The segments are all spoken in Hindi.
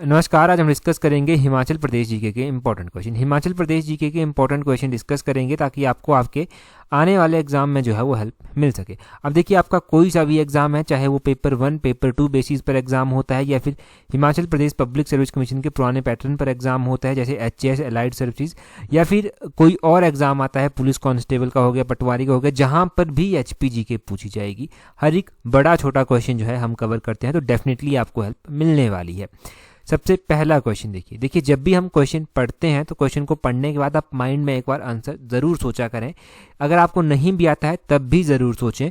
नमस्कार। आज हम डिस्कस करेंगे हिमाचल प्रदेश जीके के important question. Himachal Pradesh GK के इंपॉर्टेंट क्वेश्चन डिस्कस करेंगे ताकि आपको आपके आने वाले एग्जाम में जो है वो हेल्प मिल सके। अब देखिए, आपका कोई सा भी एग्जाम है, चाहे वो पेपर 1 पेपर 2 बेसिस पर एग्जाम होता है या फिर Himachal Pradesh public service commission के पुराने पैटर्न पर एग्जाम होता है जैसे एचएएस एलाइड सर्विसेज, या फिर कोई और एग्जाम आता है पुलिस कांस्टेबल का हो गया, पटवारी का हो गया, जहां पर भी एचपीजी के पूछी जाएगी। हर एक बड़ा छोटा क्वेश्चन जो है हम कवर करते हैं, तो डेफिनेटली आपको हेल्प मिलने वाली है। सबसे पहला क्वेश्चन देखिए, जब भी हम क्वेश्चन पढ़ते हैं तो क्वेश्चन को पढ़ने के बाद आप माइंड में एक बार आंसर ज़रूर सोचा करें। अगर आपको नहीं भी आता है तब भी ज़रूर सोचें।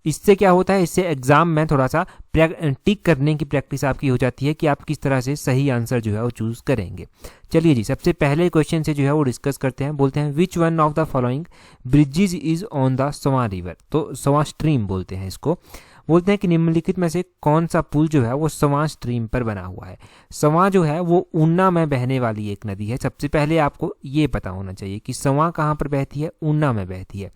इससे क्या होता है, इससे एग्जाम में थोड़ा सा टिक करने की प्रैक्टिस आपकी हो जाती है कि आप किस तरह से सही आंसर जो है वो चूज़ करेंगे। चलिए जी, सबसे पहले क्वेश्चन से जो है वो डिस्कस करते हैं। बोलते हैं which one of the following bridges is on the Swan river, तो सवां स्ट्रीम बोलते हैं इसको। बोलते हैं कि निम्नलिखित में से कौन सा पुल जो है वो सवां स्ट्रीम पर बना हुआ है। सवां जो है वो ऊना में बहने वाली एक नदी है। सबसे पहले आपको ये पता होना चाहिए कि सवां कहाँ पर बहती है, ऊना में बहती है।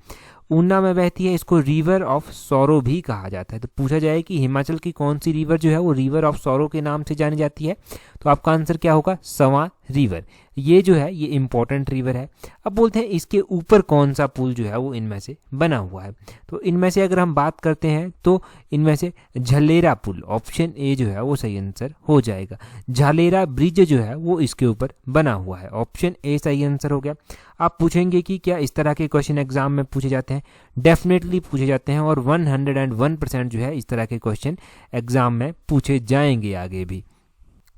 ऊना में बहती है, इसको रिवर ऑफ सौरो भी कहा जाता है। तो पूछा जाए कि हिमाचल की कौन सी रिवर जो है वो रिवर ऑफ सौरो के नाम से जानी जाती है, तो आपका आंसर क्या होगा, सवां रिवर। ये जो है ये इंपॉर्टेंट रिवर है। अब बोलते हैं इसके ऊपर कौन सा पुल जो है वो इनमें से बना हुआ है। तो इनमें से अगर हम बात करते हैं तो इनमें से झलेरा पुल, ऑप्शन ए जो है वो सही आंसर हो जाएगा। झलेरा ब्रिज जो है वो इसके ऊपर बना हुआ है, ऑप्शन ए सही आंसर हो गया। आप पूछेंगे कि क्या इस तरह के क्वेश्चन एग्जाम में पूछे जाते हैं? डेफिनेटली पूछे जाते हैं, और 101% जो है इस तरह के क्वेश्चन एग्जाम में पूछे जाएंगे आगे भी।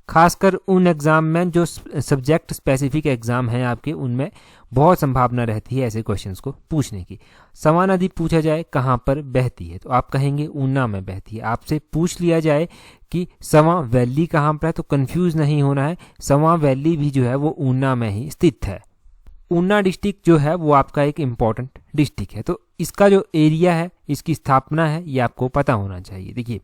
खासकर उन एग्जाम में जो सब्जेक्ट स्पेसिफिक एग्जाम हैं आपके, उनमें बहुत संभावना रहती है ऐसे क्वेश्चंस को पूछने की। सवां नदी पूछा जाए कहाँ पर बहती है, तो आप कहेंगे ऊना में बहती है। आपसे पूछ लिया जाए कि सवां वैली कहाँ पर है, तो कंफ्यूज नहीं होना है, सवां वैली भी जो है वो ऊना में ही स्थित है। ऊना डिस्ट्रिक्ट जो है वो आपका एक इम्पॉर्टेंट डिस्ट्रिक्ट है, तो इसका जो एरिया है, इसकी स्थापना है, ये आपको पता होना चाहिए। देखिए,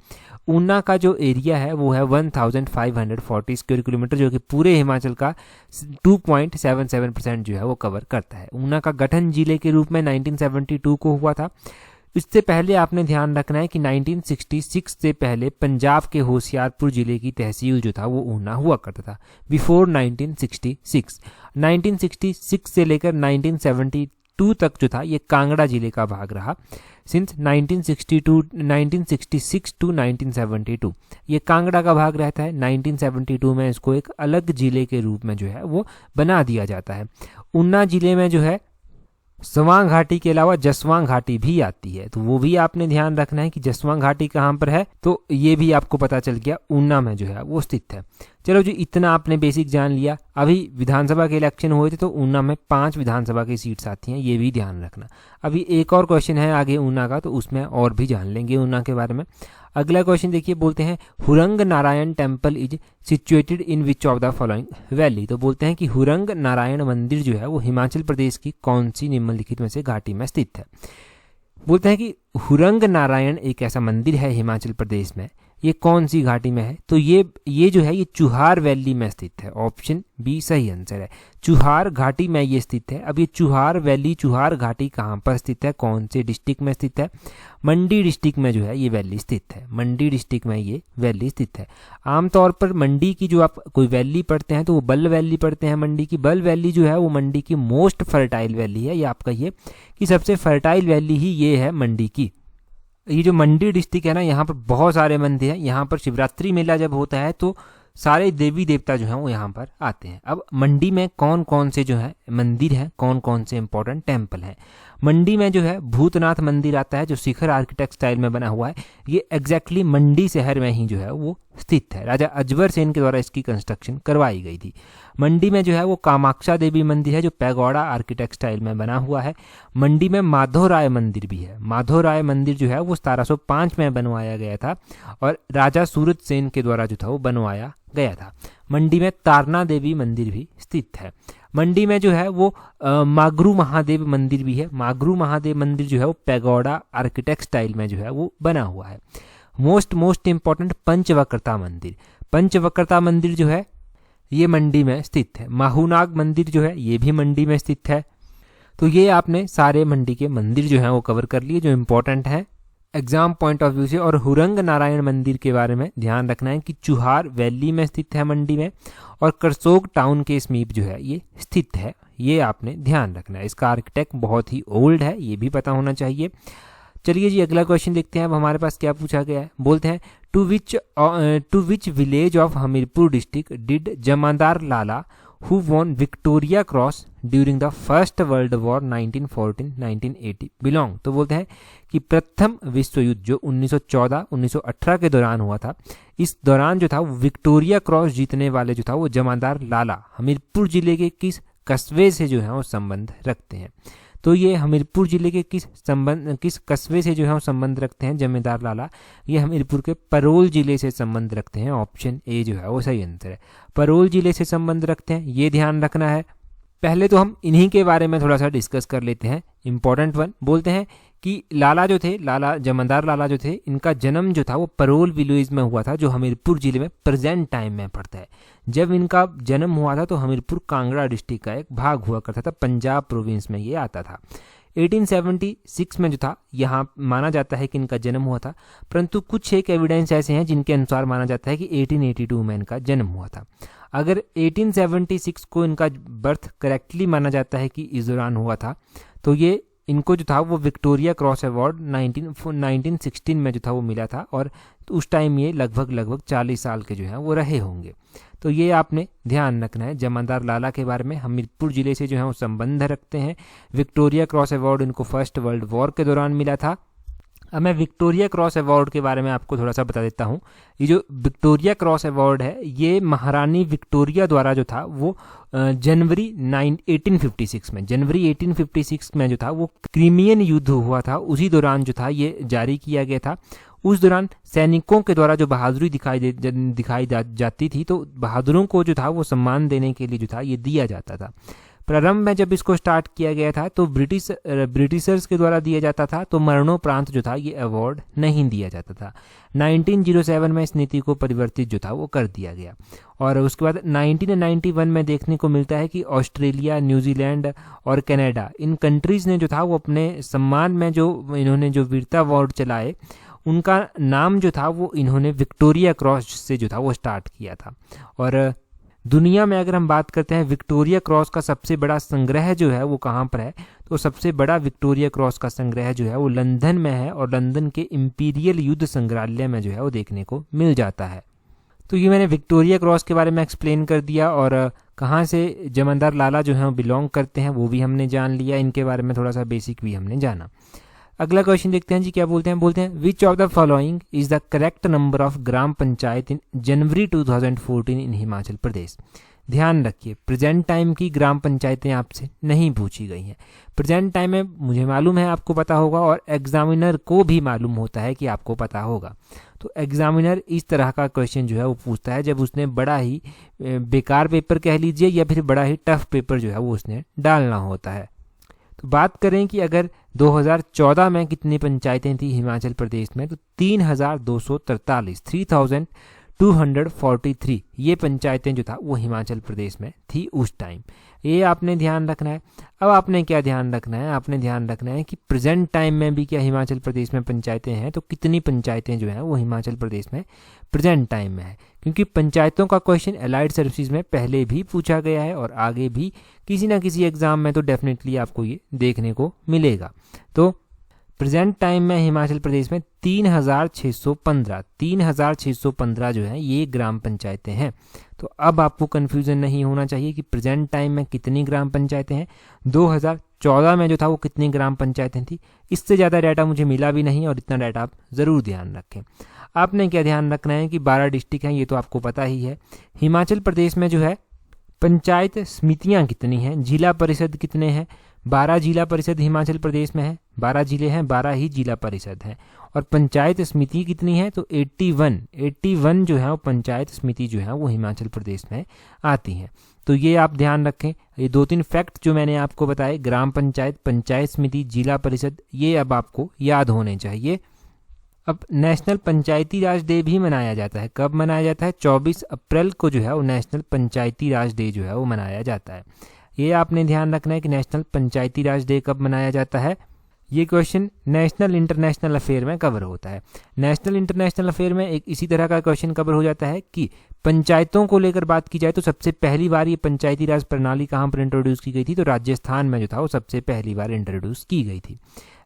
ऊना का जो एरिया है वो है 1540 स्क्वायर किलोमीटर, जो कि पूरे हिमाचल का 2.77% जो है वो कवर करता है। ऊना का गठन जिले के रूप में 1972 को हुआ था। इससे पहले आपने ध्यान रखना है कि 1966 से पहले पंजाब के होशियारपुर जिले की तहसील जो था वो ऊना हुआ करता था, बिफोर 1966 से लेकर 1972 तक जो था ये कांगड़ा जिले का भाग रहा। सिंस 1966 टू 1972 ये कांगड़ा का भाग रहता है। 1972 में इसको एक अलग जिले के रूप में जो है वो बना दिया जाता है। ऊना जिले में जो है सवां घाटी के अलावा जसवां घाटी भी आती है, तो वो भी आपने ध्यान रखना है कि जसवां घाटी कहाँ पर है, तो ये भी आपको पता चल गया ऊना में जो है वो स्थित है। चलो जी, इतना आपने बेसिक जान लिया। अभी विधानसभा के इलेक्शन हुए थे तो ऊना में 5 विधानसभा की सीट्स आती हैं, ये भी ध्यान रखना। अभी एक और क्वेश्चन है आगे ऊना का, तो उसमें और भी जान लेंगे ऊना के बारे में। अगला क्वेश्चन देखिए, बोलते हैं Hurang Narayan temple is situated in which of the following valley. तो बोलते हैं कि हुरंग नारायण मंदिर जो है वो हिमाचल प्रदेश की कौन सी निम्नलिखित में से घाटी में स्थित है। बोलते हैं कि हुरंग नारायण एक ऐसा मंदिर है हिमाचल प्रदेश में, ये कौन सी घाटी में है, तो ये जो है ये चुहार वैली में स्थित है, ऑप्शन बी सही आंसर है। चुहार घाटी में ये स्थित है। अब ये चुहार वैली, चुहार घाटी कहाँ पर स्थित है, कौन से डिस्ट्रिक्ट में स्थित है? मंडी डिस्ट्रिक्ट में जो है ये वैली स्थित है। मंडी डिस्ट्रिक्ट में ये वैली स्थित है। आमतौर पर मंडी की जो आप कोई वैली पढ़ते हैं तो वो बल वैली पढ़ते हैं। मंडी की बल वैली जो है वो मंडी की मोस्ट फर्टाइल वैली है। ये आपका ये कि सबसे फर्टाइल वैली ही ये है मंडी की। ये जो मंडी डिस्ट्रिक्ट है ना, यहाँ पर बहुत सारे मंदिर हैं। यहाँ पर शिवरात्रि मेला जब होता है तो सारे देवी देवता जो हैं वो यहाँ पर आते हैं। अब मंडी में कौन कौन से जो है मंदिर हैं, कौन कौन से इंपॉर्टेंट टेम्पल हैं? मंडी में जो है भूतनाथ मंदिर आता है, जो शिखर आर्किटेक्ट स्टाइल में बना हुआ है। ये एग्जैक्टली मंडी शहर में ही जो है वो स्थित है। राजा अजबर सेन के द्वारा इसकी कंस्ट्रक्शन करवाई गई थी। मंडी में जो है वो कामाक्षा देवी मंदिर है, जो पैगोडा आर्किटेक्ट स्टाइल में बना हुआ है। मंडी में माधो राय मंदिर भी है। माधो राय मंदिर जो है वो 1705 में बनवाया गया था और राजा सूरत सेन के द्वारा जो था वो बनवाया गया था। मंडी में तारना देवी मंदिर भी स्थित है। मंडी में जो है वो मागरू महादेव मंदिर भी है। मागरू महादेव मंदिर जो है वो पैगोडा आर्किटेक्ट स्टाइल में जो है वो बना हुआ है। मोस्ट इंपॉर्टेंट पंचवक्रता मंदिर, पंचवक्रता मंदिर जो है ये मंडी में स्थित है। माहूनाग मंदिर जो है ये भी मंडी में स्थित है। तो ये आपने सारे मंडी के मंदिर जो हैं वो कवर कर लिए जो इंपॉर्टेंट हैं। एग्जाम पॉइंट ऑफ व्यू से। और हुरंग नारायण मंदिर के बारे में ध्यान रखना है कि चुहार वैली में स्थित है मंडी में, और करसोग टाउन के समीप जो है ये स्थित है, ये आपने ध्यान रखना है। इसका आर्किटेक्ट बहुत ही ओल्ड है, ये भी पता होना चाहिए। चलिए जी अगला क्वेश्चन देखते हैं अब हमारे पास क्या पूछा गया है। बोलते हैं to which village of Hamirpur district did Jamadar Lala who won Victoria Cross during the first world war 1914-1980 belong. तो बोलते हैं कि प्रथम विश्व युद्ध जो 1914-1918 के दौरान हुआ था, इस दौरान जो था वो विक्टोरिया क्रॉस जीतने वाले जो था वो जमादार लाला हमीरपुर जिले के किस कस्बे से जो है वो संबंध रखते हैं। तो ये हमीरपुर जिले के किस कस्बे से जो है वो संबंध रखते हैं जमींदार लाला, ये हमीरपुर के परोल जिले से संबंध रखते हैं। ऑप्शन ए जो है वो सही आंसर है, परोल जिले से संबंध रखते हैं, ये ध्यान रखना है। पहले तो हम इन्हीं के बारे में थोड़ा सा डिस्कस कर लेते हैं। इंपॉर्टेंट वन बोलते हैं कि लाला जो थे, लाला जमींदार लाला जो थे, इनका जन्म जो था वो परोल विलेज में हुआ था जो हमीरपुर जिले में प्रेजेंट टाइम में पड़ता है। जब इनका जन्म हुआ था तो हमीरपुर कांगड़ा डिस्ट्रिक्ट का एक भाग हुआ करता था, पंजाब प्रोविंस में ये आता था। 1876 में जो था यहाँ माना जाता है कि इनका जन्म हुआ था, परंतु कुछ एक एविडेंस ऐसे हैं जिनके अनुसार माना जाता है कि 1882 में इनका जन्म हुआ था। अगर 1876 को इनका बर्थ करेक्टली माना जाता है कि इस दौरान हुआ था, तो ये इनको जो था वो विक्टोरिया क्रॉस अवार्ड 1916 में जो था वो मिला था, और उस टाइम ये लगभग 40 साल के जो हैं वो रहे होंगे। तो ये आपने ध्यान रखना है। जमींदार लाला के बारे में हमीरपुर जिले से जो है वो संबंध रखते हैं। विक्टोरिया क्रॉस अवार्ड इनको फर्स्ट वर्ल्ड वॉर के दौरान मिला था। अब मैं विक्टोरिया क्रॉस अवार्ड के बारे में आपको थोड़ा सा बता देता हूँ। ये जो विक्टोरिया क्रॉस अवार्ड है ये महारानी विक्टोरिया द्वारा जो था वो जनवरी 1856 में जो था वो क्रीमियन युद्ध हुआ था, उसी दौरान जो था ये जारी किया गया था। उस दौरान सैनिकों के द्वारा जो बहादुरी दिखाई जाती थी, तो बहादुरों को जो था वो सम्मान देने के लिए जो था ये दिया जाता था। प्रारंभ में जब इसको स्टार्ट किया गया था तो ब्रिटिशर्स के द्वारा दिया जाता था, तो मरणोपरांत जो था ये अवार्ड नहीं दिया जाता था। 1907 में इस नीति को परिवर्तित जो था वो कर दिया गया, और उसके बाद 1991 में देखने को मिलता है कि ऑस्ट्रेलिया, न्यूजीलैंड और कनाडा, इन कंट्रीज़ ने जो था वो अपने सम्मान में जो इन्होंने जो वीरता अवार्ड चलाए, उनका नाम जो था वो इन्होंने विक्टोरिया क्रॉस से जो था वो स्टार्ट किया था। और दुनिया में अगर हम बात करते हैं विक्टोरिया क्रॉस का सबसे बड़ा संग्रह जो है वो कहाँ पर है, तो सबसे बड़ा विक्टोरिया क्रॉस का संग्रह जो है वो लंदन में है, और लंदन के इंपीरियल युद्ध संग्रहालय में जो है वो देखने को मिल जाता है। तो ये मैंने विक्टोरिया क्रॉस के बारे में एक्सप्लेन कर दिया, और कहाँ से जमींदार लाला जो है वो बिलोंग करते हैं वो भी हमने जान लिया, इनके बारे में थोड़ा सा बेसिक भी हमने जाना। अगला क्वेश्चन देखते हैं जी क्या बोलते हैं which of the following is the correct number of gram panchayat in January 2014 in Himachal Pradesh. ध्यान रखिए प्रेजेंट टाइम की ग्राम पंचायतें आपसे नहीं पूछी गई हैं। प्रेजेंट टाइम में मुझे मालूम है आपको पता होगा, और एग्जामिनर को भी मालूम होता है कि आपको पता होगा। तो एग्जामिनर इस तरह का क्वेश्चन जो है वो पूछता है जब उसने बड़ा ही बेकार पेपर कह लीजिए या फिर बड़ा ही टफ पेपर जो है वो उसने डालना होता है। तो बात करें कि अगर 2014 में कितनी पंचायतें थी हिमाचल प्रदेश में, तो 3243 3243 ये पंचायतें जो था वो हिमाचल प्रदेश में थी उस टाइम। ये आपने ध्यान रखना है। अब आपने क्या ध्यान रखना है, आपने ध्यान रखना है कि प्रेजेंट टाइम में भी क्या हिमाचल प्रदेश में पंचायतें हैं, तो कितनी पंचायतें जो हैं वो हिमाचल प्रदेश में प्रेजेंट टाइम में है। क्योंकि पंचायतों का क्वेश्चन एलाइड सर्विसेज में पहले भी पूछा गया है, और आगे भी किसी ना किसी एग्जाम में तो डेफिनेटली आपको ये देखने को मिलेगा। तो प्रेजेंट टाइम में हिमाचल प्रदेश में 3615 जो है ये ग्राम पंचायतें हैं। तो अब आपको कन्फ्यूजन नहीं होना चाहिए कि प्रेजेंट टाइम में कितनी ग्राम पंचायतें हैं, 2014 में जो था वो कितनी ग्राम पंचायतें थी। इससे ज़्यादा डाटा मुझे मिला भी नहीं, और इतना डाटा आप ज़रूर ध्यान रखें। आपने क्या ध्यान रखना है कि 12 डिस्ट्रिक्ट हैं, ये तो आपको पता ही है। हिमाचल प्रदेश में जो है पंचायत समितियां कितनी हैं, जिला परिषद कितने हैं, 12 जिला परिषद हिमाचल प्रदेश में है, 12 जिले हैं, 12 ही जिला परिषद हैं। और पंचायत समिति कितनी है, तो 81 जो है वो पंचायत समिति जो है वो हिमाचल प्रदेश में आती हैं। तो ये आप ध्यान रखें। ये 2-3 फैक्ट जो मैंने आपको बताए, ग्राम पंचायत, पंचायत समिति, जिला परिषद, ये अब आपको याद होने चाहिए। अब नेशनल पंचायती राज डे भी मनाया जाता है। कब मनाया जाता है, 24 अप्रैल को जो है वो नेशनल पंचायती राज डे जो है वो मनाया जाता है। ये आपने ध्यान रखना है कि नेशनल पंचायती राज डे कब मनाया जाता है, ये क्वेश्चन नेशनल इंटरनेशनल अफेयर में कवर होता है। नेशनल इंटरनेशनल अफेयर में एक इसी तरह का क्वेश्चन कवर हो जाता है कि पंचायतों को लेकर बात की जाए तो सबसे पहली बार ये पंचायती राज प्रणाली कहाँ पर इंट्रोड्यूस की गई थी, तो राजस्थान में जो था वो सबसे पहली बार इंट्रोड्यूस की गई थी।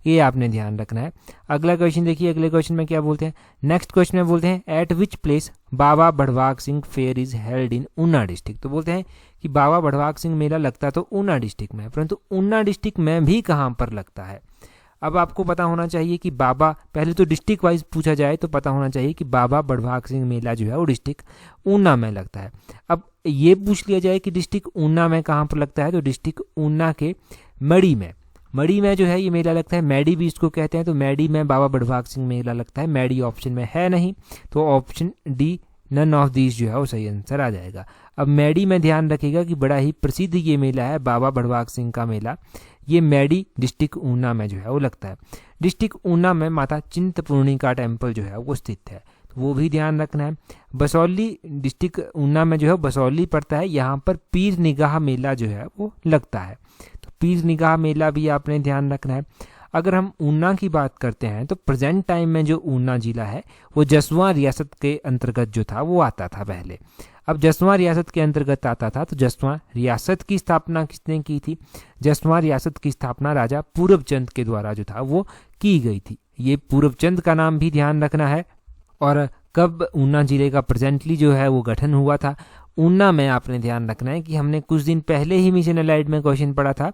ये आपने ध्यान रखना है। अगला क्वेश्चन देखिए, अगले क्वेश्चन में क्या बोलते हैं, नेक्स्ट क्वेश्चन में बोलते हैं at which place Baba Bhadwag Singh fair is held in Una district. तो बोलते हैं कि बाबा भड़वाग सिंह मेला लगता तो ऊना डिस्ट्रिक्ट में है, परंतु ऊना डिस्ट्रिक्ट में भी कहाँ पर लगता है। अब आपको पता होना चाहिए कि बाबा, पहले तो डिस्ट्रिक्ट वाइज पूछा जाए तो पता होना चाहिए कि बाबा भड़वाग सिंह मेला जो है वो डिस्ट्रिक्ट ऊना में लगता है। अब ये पूछ लिया जाए कि डिस्ट्रिक्ट ऊना में कहाँ पर लगता है, तो डिस्ट्रिक्ट ऊना के मड़ी में जो है ये मेला लगता है। मैडी भी इसको कहते हैं, तो मैडी में बाबा भड़वाग सिंह मेला लगता है। मैडी ऑप्शन में है नहीं, तो option D none of these जो है वो सही आंसर आ जाएगा। अब मैडी में ध्यान रखिएगा कि बड़ा ही प्रसिद्ध ये मेला है बाबा भड़वाग सिंह का मेला, ये मैडी डिस्ट्रिक्ट ऊना में जो है वो लगता है। डिस्ट्रिक्ट ऊना में माता चिंतपूर्णी का टेम्पल जो है वो स्थित है, तो वो भी ध्यान रखना है। बसौली डिस्ट्रिक्ट ऊना में जो है बसौली पड़ता है, यहाँ पर पीर निगाह मेला जो है वो लगता है, तो पीर निगाह मेला भी आपने ध्यान रखना है। अगर हम ऊना की बात करते हैं तो प्रेजेंट टाइम में जो ऊना जिला है वो जसवां रियासत के अंतर्गत जो था वो आता था पहले। अब जसवां रियासत के अंतर्गत आता था, तो जसवां रियासत की स्थापना किसने की थी, जसवां रियासत की स्थापना राजा पूरबचंद के द्वारा जो था वो की गई थी। ये पूरबचंद का नाम भी ध्यान रखना है। और कब ऊना जिले का प्रेजेंटली जो है वो गठन हुआ था, ऊना में आपने ध्यान रखना है कि हमने कुछ दिन पहले ही मिशन एलाइड में क्वेश्चन पढ़ा था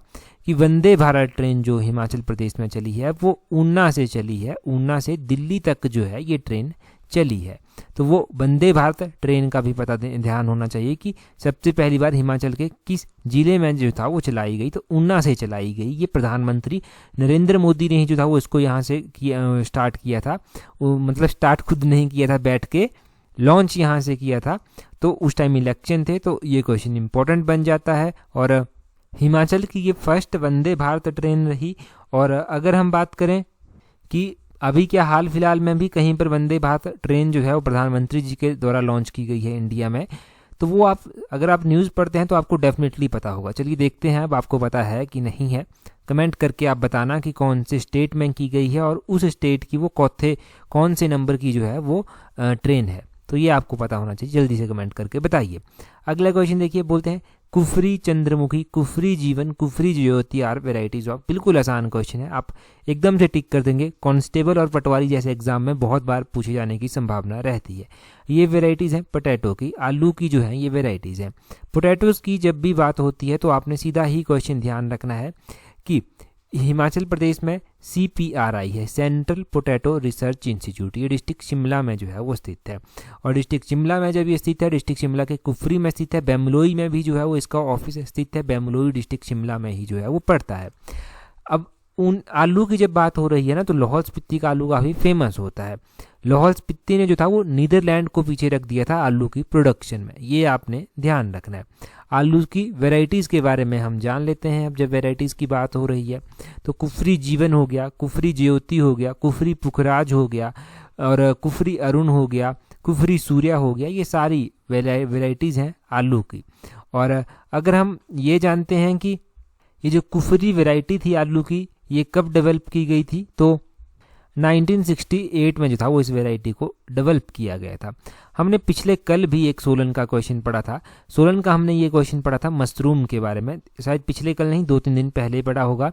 कि वंदे भारत ट्रेन जो हिमाचल प्रदेश में चली है वो ऊना से चली है, ऊना से दिल्ली तक जो है ये ट्रेन चली है। तो वो वंदे भारत ट्रेन का भी पता ध्यान होना चाहिए कि सबसे पहली बार हिमाचल के किस जिले में जो था वो चलाई गई, तो ऊना से चलाई गई। ये प्रधानमंत्री नरेंद्र मोदी ने ही जो था वो इसको यहाँ से स्टार्ट किया था, वो मतलब स्टार्ट खुद नहीं किया था, बैठ के लॉन्च यहाँ से किया था। तो उस टाइम इलेक्शन थे, तो ये क्वेश्चन इंपॉर्टेंट बन जाता है। और हिमाचल की ये फर्स्ट वंदे भारत ट्रेन रही। और अगर हम बात करें कि अभी क्या हाल फिलहाल में भी कहीं पर वंदे भारत ट्रेन जो है वो प्रधानमंत्री जी के द्वारा लॉन्च की गई है इंडिया में, तो वो आप अगर आप न्यूज़ पढ़ते हैं तो आपको डेफिनेटली पता होगा। चलिए देखते हैं अब आपको पता है कि नहीं है। कमेंट करके आप बताना कि कौन से स्टेट में की गई है और उस स्टेट की वो कौन से नंबर की जो है वो ट्रेन है, तो ये आपको पता होना चाहिए। जल्दी से कमेंट करके बताइए। अगला क्वेश्चन देखिए, बोलते हैं कुफरी चंद्रमुखी, कुफरी जीवन, कुफरी ज्योति आर वेराइटीज ऑफ। बिल्कुल आसान क्वेश्चन है, आप एकदम से टिक कर देंगे। कांस्टेबल और पटवारी जैसे एग्जाम में बहुत बार पूछे जाने की संभावना रहती है। ये वेराइटीज हैं पोटैटो की, आलू की जो है ये वेराइटीज हैं। पोटैटोज की जब भी बात होती है तो आपने सीधा ही क्वेश्चन ध्यान रखना है कि हिमाचल प्रदेश में CPRI है, सेंट्रल पोटैटो रिसर्च इंस्टीट्यूट, ये डिस्ट्रिक्ट शिमला में जो है वो स्थित है। और डिस्ट्रिक्ट शिमला में जब ये स्थित है, डिस्ट्रिक्ट शिमला के कुफरी में स्थित है। बेमलोई में भी जो है वो इसका ऑफिस स्थित है, बेमलोई डिस्ट्रिक्ट शिमला में ही जो है वो पड़ता है। अब उन आलू की जब बात हो रही है ना, तो लाहौल स्पीति का आलू काफ़ी फेमस होता है। लाहौल स्पीति ने जो था वो नीदरलैंड को पीछे रख दिया था आलू की प्रोडक्शन में, ये आपने ध्यान रखना है। आलू की वेराइटीज़ के बारे में हम जान लेते हैं। अब जब वेराइटीज़ की बात हो रही है तो कुफरी जीवन हो गया, कुफरी ज्योति हो गया, कुफरी पुखराज हो गया, और कुफरी अरुण हो गया, कुफरी सूर्या हो गया, ये सारी वेराइटीज़ हैं आलू की। और अगर हम ये जानते हैं कि ये जो कुफरी वेराइटी थी आलू की, ये कब डेवलप की गई थी, तो 1968 में जो था वो इस वेराइटी को डेवलप किया गया था। हमने पिछले कल भी एक सोलन का क्वेश्चन पढ़ा था, सोलन का हमने ये क्वेश्चन पढ़ा था मशरूम के बारे में, शायद पिछले कल नहीं 2-3 दिन पहले पढ़ा होगा।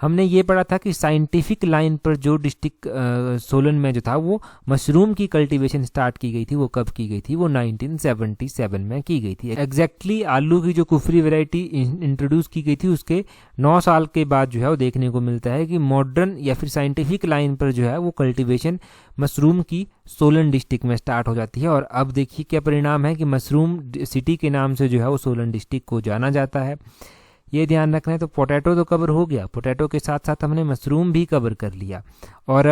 हमने ये पढ़ा था कि साइंटिफिक लाइन पर जो डिस्ट्रिक्ट सोलन में जो था वो मशरूम की कल्टीवेशन स्टार्ट की गई थी, वो कब की गई थी, वो 1977 में की गई थी। एग्जैक्टली आलू की जो कुफरी वैरायटी इंट्रोड्यूस की गई थी उसके 9 साल के बाद जो है वो देखने को मिलता है कि मॉडर्न या फिर साइंटिफिक लाइन पर जो है वो कल्टीवेशन मशरूम की सोलन डिस्ट्रिक्ट में स्टार्ट हो जाती है। और अब देखिए क्या परिणाम है कि मशरूम सिटी के नाम से जो है वो सोलन डिस्ट्रिक्ट को जाना जाता है, ये ध्यान रखना है। तो पोटैटो तो कवर हो गया, पोटैटो के साथ साथ हमने मशरूम भी कवर कर लिया। और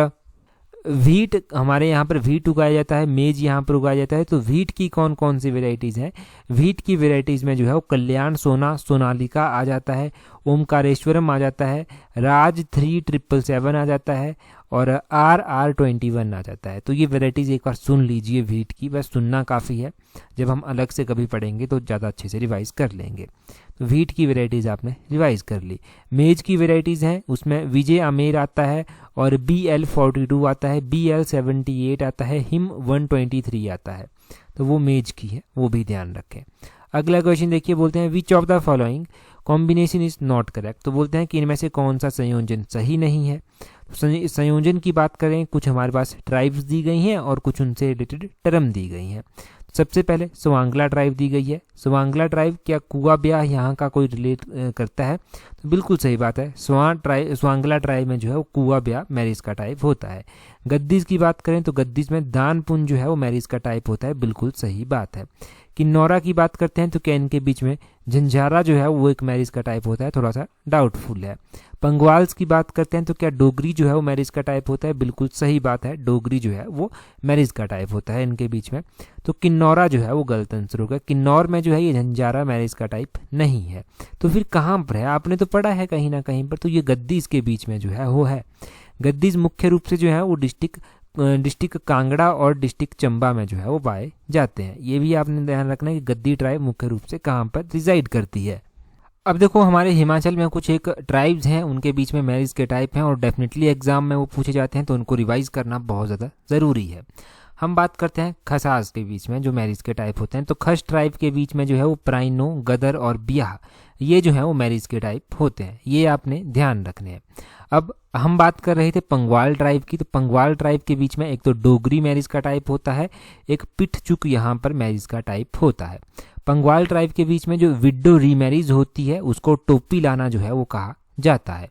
व्हीट, हमारे यहाँ पर व्हीट उगाया जाता है, मेज यहाँ पर उगाया जाता है। तो व्हीट की कौन कौन सी वेराइटीज़ हैं, व्हीट की वेराइटीज़ में जो है वो कल्याण सोना, सोनालिका आ जाता है, ओमकारेश्वरम आ जाता है, राज 3777 आ जाता है, और RR21 आ जाता है। तो ये वेराइटीज़ एक बार सुन लीजिए व्हीट की, बस सुनना काफ़ी है, जब हम अलग से कभी पढ़ेंगे तो ज़्यादा अच्छे से रिवाइज़ कर लेंगे। तो व्हीट की वेराइटीज़ आपने रिवाइज़ कर ली। मेज की वेराइटीज़ हैं, उसमें विजय आमेर आता है और BL42 आता है, BL78 आता है, हिम 123 आता है। तो वो मेज की है, वो भी ध्यान रखें। अगला क्वेश्चन देखिए, बोलते हैं which of the following combination is not correct. तो बोलते हैं कि इनमें से कौन सा संयोजन सही नहीं है। संयोजन की बात करें, कुछ हमारे पास ट्राइब्स दी गई हैं और कुछ उनसे रिलेटेड टर्म दी गई हैं। सबसे पहले स्वांगला ट्राइब दी गई है। स्वांगला ट्राइब, क्या कुआ ब्याह यहाँ का कोई रिलेट करता है? तो बिल्कुल सही बात है, स्वांगला ट्राइब में जो है वो कुआ ब्याह मैरिज का टाइप होता है। गद्दीज की बात करें तो गद्दीज में दान पुन जो है वो मैरिज का टाइप होता है, बिल्कुल सही बात है। किन्नौरा की बात करते हैं तो क्या इनके बीच में झंझारा जो है वो एक मैरिज का टाइप होता है? थोड़ा सा डाउटफुल है। पंगवाल्स की बात करते हैं तो क्या डोगरी जो है वो मैरिज का टाइप होता है? बिल्कुल सही बात है, डोगरी जो है वो मैरिज का टाइप होता है इनके बीच में। तो किन्नौरा जो है वो गलत आंसर होगा। किन्नौर में जो है ये झंझारा मैरिज का टाइप नहीं है। तो फिर कहाँ पर है? आपने तो पढ़ा है कहीं ना कहीं पर, तो ये गद्दीज के बीच में जो है वो है। गद्दीज मुख्य रूप से जो है वो डिस्ट्रिक्ट कांगड़ा और डिस्ट्रिक्ट चंबा में जो है वो पाए जाते हैं। ये भी आपने ध्यान रखना है कि गद्दी ट्राइब मुख्य रूप से कहाँ पर रिजाइड करती है। अब देखो, हमारे हिमाचल में कुछ एक ट्राइब्स हैं, उनके बीच में मैरिज के टाइप हैं और डेफिनेटली एग्जाम में वो पूछे जाते हैं, तो उनको रिवाइज करना बहुत ज़्यादा ज़रूरी है। हम बात करते हैं खसास के बीच में जो मैरिज के टाइप होते हैं। तो खस ट्राइब के बीच में जो है वो प्राइनो, गदर और बियाह, ये जो है वो मैरिज के टाइप होते हैं, ये आपने ध्यान रखने हैं। अब हम बात कर रहे थे पंगवाल ट्राइब की। तो पंगवाल ट्राइब के बीच में एक तो डोगरी मैरिज का टाइप होता है, एक पिटचुक यहाँ पर मैरिज का टाइप होता है। पंगवाल ट्राइब के बीच में जो विडो रीमैरिज होती है उसको टोपी लाना जो है वो कहा जाता है।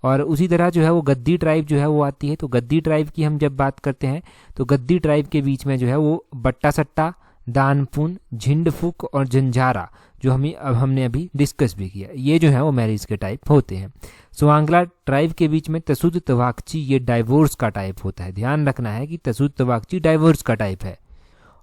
और उसी तरह जो है वो गद्दी ट्राइब जो है वो आती है। तो गद्दी ट्राइब की हम जब बात करते हैं तो गद्दी ट्राइब के बीच में जो है वो बट्टा सट्टा, दानपुन, झिंडफुक और जंझारा जो हमने अभी डिस्कस भी किया, ये जो है वो मैरिज के टाइप होते हैं। स्वांगला ट्राइब के बीच में तसुद तवाकची, ये डाइवोर्स का टाइप होता है। ध्यान रखना है कि तसुद तवाकची डाइवोर्स का टाइप है।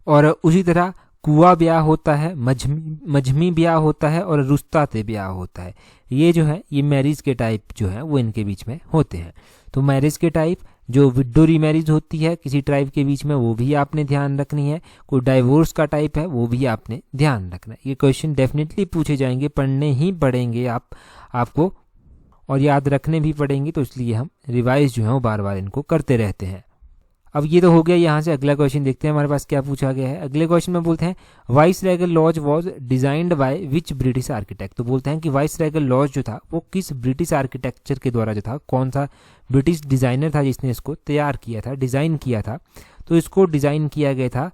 और उसी तरह कुआ ब्याह होता है, मजमी ब्याह होता है और रुस्ताते ब्याह होता है। ये जो है ये मैरिज के टाइप जो है वो इनके बीच में होते हैं। तो मैरिज के टाइप जो विडो रीमैरिज होती है किसी ट्राइब के बीच में, वो भी आपने ध्यान रखनी है। कोई डाइवोर्स का टाइप है वो भी आपने ध्यान रखना है। ये क्वेश्चन डेफिनेटली पूछे जाएंगे, पढ़ने ही पड़ेंगे आपको और याद रखने भी पड़ेंगे, तो इसलिए हम रिवाइज जो है वो बार बार इनको करते रहते हैं। अब ये तो हो गया यहाँ से। अगला क्वेश्चन देखते हैं हमारे पास क्या पूछा गया है। अगले क्वेश्चन में बोलते हैं viceregal lodge was designed by which British architect. तो बोलते हैं कि वाइस रेगल लॉज जो था वो किस ब्रिटिश आर्किटेक्चर के द्वारा जो था, कौन सा ब्रिटिश डिजाइनर था जिसने इसको तैयार किया था, डिजाइन किया था। तो इसको डिजाइन किया गया था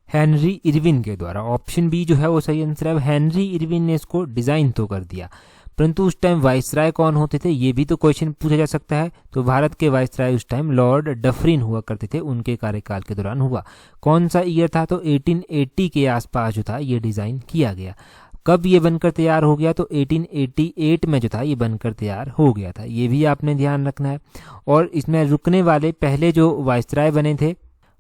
हेनरी इरविन के द्वारा। ऑप्शन बी जो है वो सही आंसर है। हेनरी इरविन ने इसको डिजाइन तो कर दिया, परंतु उस टाइम वाइसराय कौन होते थे ये भी तो क्वेश्चन पूछा जा सकता है। तो भारत के वाइसराय उस टाइम लॉर्ड डफरिन हुआ करते थे, उनके कार्यकाल के दौरान हुआ। कौन सा ईयर था? तो 1880 के आसपास जो था ये डिज़ाइन किया गया। कब ये बनकर तैयार हो गया? तो 1888 में जो था ये बनकर तैयार हो गया था, ये भी आपने ध्यान रखना है। और इसमें रुकने वाले पहले जो वाइसराय बने थे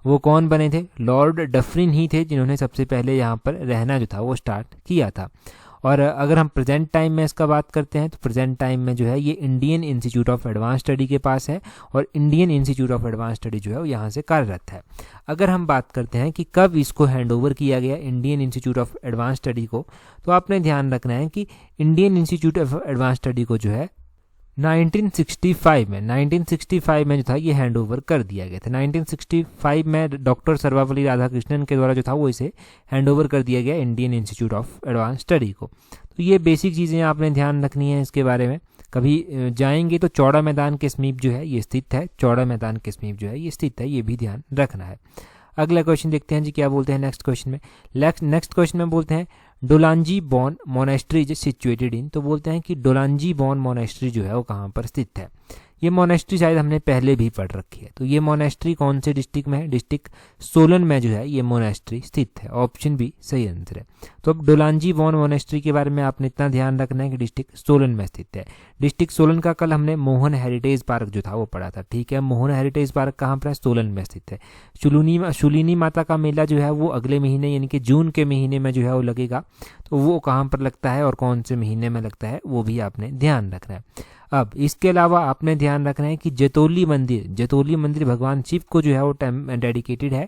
वो कौन बने थे? लॉर्ड डफरिन ही थे, जिन्होंने सबसे पहले यहाँ पर रहना जो था वो स्टार्ट किया था। और अगर हम प्रेजेंट टाइम में इसका बात करते हैं तो प्रेजेंट टाइम में जो है ये Indian institute of advance study के पास है और Indian institute of advance study जो है वो यहाँ से कार्यरत है। अगर हम बात करते हैं कि कब इसको हैंडओवर किया गया Indian institute of advance study को, तो आपने ध्यान रखना है कि Indian institute of advance study को जो है 1965 में जो था ये हैंड ओवर कर दिया गया था। 1965 में डॉक्टर सर्वपल्ली राधाकृष्णन के द्वारा जो था वो इसे हैंड ओवर कर दिया गया Indian institute of advance study को। तो ये बेसिक चीज़ें आपने ध्यान रखनी है इसके बारे में। कभी जाएंगे तो चौड़ा मैदान के समीप जो है ये स्थित है, चौड़ा मैदान के समीप जो है ये स्थित है, ये भी ध्यान रखना है। अगला क्वेश्चन देखते हैं जी क्या बोलते हैं नेक्स्ट क्वेश्चन में। नेक्स्ट क्वेश्चन में बोलते हैं डोलांजी बॉन मोनेस्ट्री इज सिचुएटेड इन। तो बोलते हैं कि डोलांजी बॉन मोनेस्ट्री जो है वो कहाँ पर स्थित है। ये मोनेस्ट्री शायद हमने पहले भी पढ़ रखी है। तो ये मोनेस्ट्री कौन से डिस्ट्रिक्ट में है? डिस्ट्रिक्ट सोलन में जो है ये मोनेस्ट्री स्थित है। ऑप्शन बी सही आंसर है। तो अब डोलांजी बॉन मोनेस्ट्री के बारे में आपने इतना ध्यान रखना है कि डिस्ट्रिक्ट सोलन में स्थित है। डिस्ट्रिक्ट सोलन का कल हमने मोहन हेरिटेज पार्क जो था वो पढ़ा था, ठीक है। मोहन हेरिटेज पार्क कहाँ पर है? सोलन में स्थित है। शूलिनी माता का मेला जो है वो अगले महीने यानी कि जून के महीने में जो है वो लगेगा। तो वो कहाँ पर लगता है और कौन से महीने में लगता है वो भी आपने ध्यान रखना है। अब इसके अलावा आपने ध्यान रखना है कि जतोली मंदिर भगवान शिव को जो है वो डेडिकेटेड है,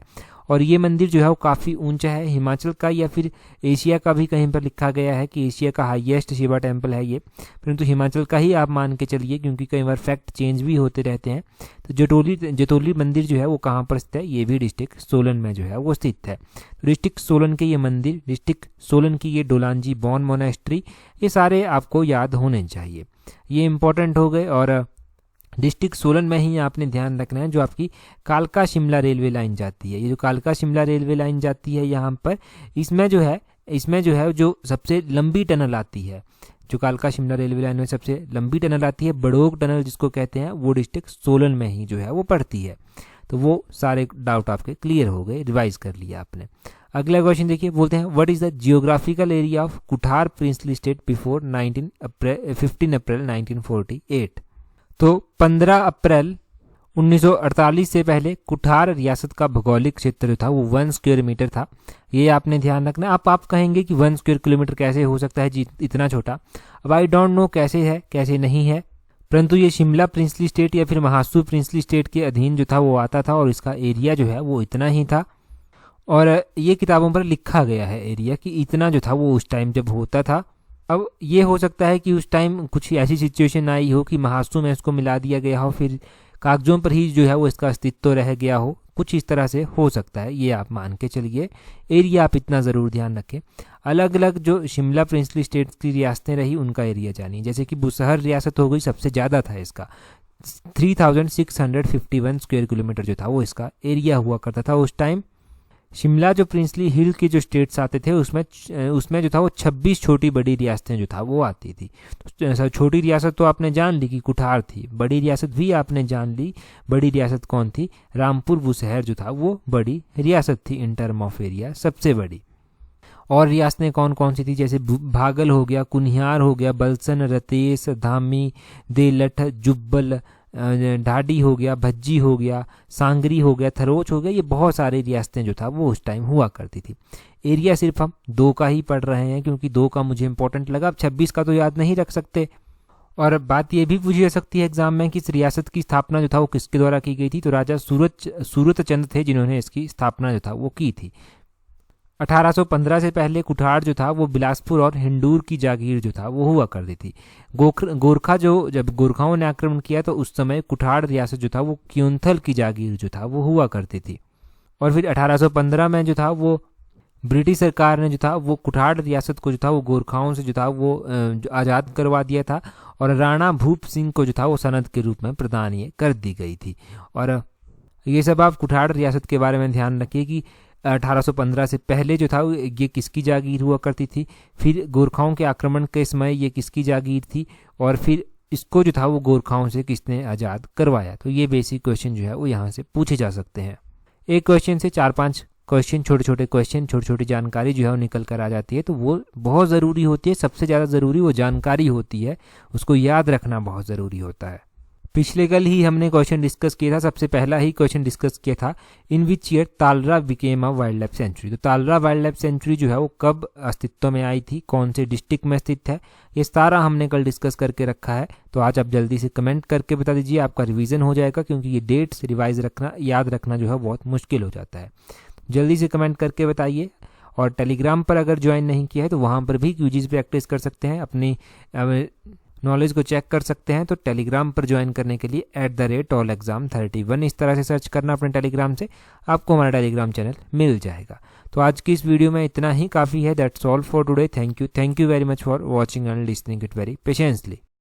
और ये मंदिर जो है वो काफ़ी ऊंचा है, हिमाचल का या फिर एशिया का भी कहीं पर लिखा गया है कि एशिया का हाईएस्ट शिवा टेम्पल है ये, परंतु हिमाचल का ही आप मान के चलिए, क्योंकि कई बार फैक्ट चेंज भी होते रहते हैं। तो जतोली मंदिर जो है वो कहाँ पर स्थित है, ये भी डिस्ट्रिक्ट सोलन में जो है वो स्थित है। तो डिस्ट्रिक्ट सोलन के ये मंदिर, डिस्ट्रिक्ट सोलन की ये डोलांजी बॉन मोनेस्ट्री, ये सारे आपको याद होने चाहिए, ये इंपॉर्टेंट हो गए। और डिस्ट्रिक्ट सोलन में ही आपने ध्यान रखना है जो आपकी कालका शिमला रेलवे लाइन जाती है, ये जो कालका शिमला रेलवे लाइन जाती है यहाँ पर, इसमें जो है जो सबसे लंबी टनल आती है, जो कालका शिमला रेलवे लाइन में सबसे लंबी टनल आती है, बड़ोग टनल जिसको कहते हैं, वो डिस्ट्रिक्ट सोलन में ही जो है वो पड़ती है। तो वो सारे डाउट आपके क्लियर हो गए, रिवाइज कर लिया आपने। अगला क्वेश्चन देखिए, बोलते हैं what is the geographical area of Kuthar princely state before 15 अप्रैल 1948। तो 15 अप्रैल 1948 से पहले कुठार रियासत का भौगोलिक क्षेत्र जो था वो 1 स्क्वायर मीटर था, ये आपने ध्यान रखना। आप कहेंगे कि 1 स्क्वायर किलोमीटर कैसे हो सकता है जी इतना छोटा। अब आई डोंट नो कैसे है कैसे नहीं है, परंतु ये शिमला प्रिंसली स्टेट या फिर महासू प्रिंसली स्टेट के अधीन जो था वो आता था, और इसका एरिया जो है वो इतना ही था, और ये किताबों पर लिखा गया है एरिया कि इतना जो था वो उस टाइम जब होता था। अब ये हो सकता है कि उस टाइम कुछ ऐसी सिचुएशन आई हो कि महासू में इसको मिला दिया गया हो, फिर कागजों पर ही जो है वो इसका अस्तित्व रह गया हो, कुछ इस तरह से हो सकता है, ये आप मान के चलिए। एरिया आप इतना ज़रूर ध्यान रखें। अलग अलग जो शिमला प्रिंसली स्टेट की रियासतें रही उनका एरिया जानिए, जैसे कि बुसहर रियासत हो गई, सबसे ज़्यादा था इसका 3651 स्क्वायर किलोमीटर जो था वो इसका एरिया हुआ करता था उस टाइम। शिमला जो प्रिंसली हिल के जो स्टेट्स आते थे उसमें जो था वो 26 छोटी बड़ी रियासतें जो था वो आती थी। तो छोटी रियासत तो आपने जान ली कि कुठार थी, बड़ी रियासत भी आपने जान ली, बड़ी रियासत कौन थी, रामपुर बुसहर जो था वो बड़ी रियासत थी इन टर्म ऑफ एरिया, सबसे बड़ी। और रियासतें कौन कौन सी थी, जैसे भागल हो गया, कुनिहार हो गया, बलसन, रतेश, धामी, देलठ, जुब्बल, ढाडी हो गया, भज्जी हो गया, सांगरी हो गया, थरोच हो गया, ये बहुत सारी रियासतें जो था वो उस टाइम हुआ करती थी। एरिया सिर्फ हम 2 का ही पढ़ रहे हैं क्योंकि 2 का मुझे इंपॉर्टेंट लगा, अब 26 का तो याद नहीं रख सकते। और बात ये भी पूछी जा सकती है एग्जाम में कि इस रियासत की स्थापना जो था वो किसके द्वारा की गई थी, तो राजा सूरत चंद थे जिन्होंने इसकी स्थापना जो था वो की थी। 1815 से पहले कुठार जो था वो बिलासपुर और हिंडूर की जागीर जो था वो हुआ करती थी। जब गोरखाओं ने आक्रमण किया तो उस समय कुठार रियासत जो था वो क्योंथल की जागीर जो था वो हुआ करती थी। और फिर 1815 में जो था वो ब्रिटिश सरकार ने जो था वो कुठार रियासत को जो था वो गोरखाओं से जो था वो आज़ाद करवा दिया था, और राणा भूप सिंह को जो था वो सनद के रूप में प्रदान ये कर दी गई थी। और ये सब आप कुठार रियासत के बारे में ध्यान रखिए कि 1815 से पहले जो था ये किसकी जागीर हुआ करती थी, फिर गोरखाओं के आक्रमण के समय ये किसकी जागीर थी, और फिर इसको जो था वो गोरखाओं से किसने आज़ाद करवाया। तो ये बेसिक क्वेश्चन जो है वो यहाँ से पूछे जा सकते हैं। एक क्वेश्चन से 4-5 क्वेश्चन, छोटे छोटे क्वेश्चन, छोटी छोटी जानकारी जो है वो निकल कर आ जाती है, तो वो बहुत ज़रूरी होती है। सबसे ज़्यादा ज़रूरी वो जानकारी होती है, उसको याद रखना बहुत ज़रूरी होता है। पिछले कल ही हमने क्वेश्चन डिस्कस किया था, सबसे पहला ही क्वेश्चन डिस्कस किया था, in which year Talra became a wild life sanctuary. तो तालरा वाइल्ड लाइफ सेंचुरी जो है वो कब अस्तित्व में आई थी, कौन से डिस्ट्रिक्ट में स्थित है, ये सारा हमने कल डिस्कस करके रखा है। तो आज आप जल्दी से कमेंट करके बता दीजिए, आपका रिवीजन हो जाएगा, क्योंकि ये डेट्स रिवाइज रखना, याद रखना जो है बहुत मुश्किल हो जाता है। जल्दी से कमेंट करके बताइए। और टेलीग्राम पर अगर ज्वाइन नहीं किया है तो वहाँ पर भी क्विज़ प्रैक्टिस कर सकते हैं, अपनी नॉलेज को चेक कर सकते हैं। तो टेलीग्राम पर ज्वाइन करने के लिए @allexam31 इस तरह से सर्च करना अपने टेलीग्राम से, आपको हमारा टेलीग्राम चैनल मिल जाएगा। तो आज की इस वीडियो में इतना ही काफ़ी है। That's all for today. Thank you very much for watching and listening it very patiently.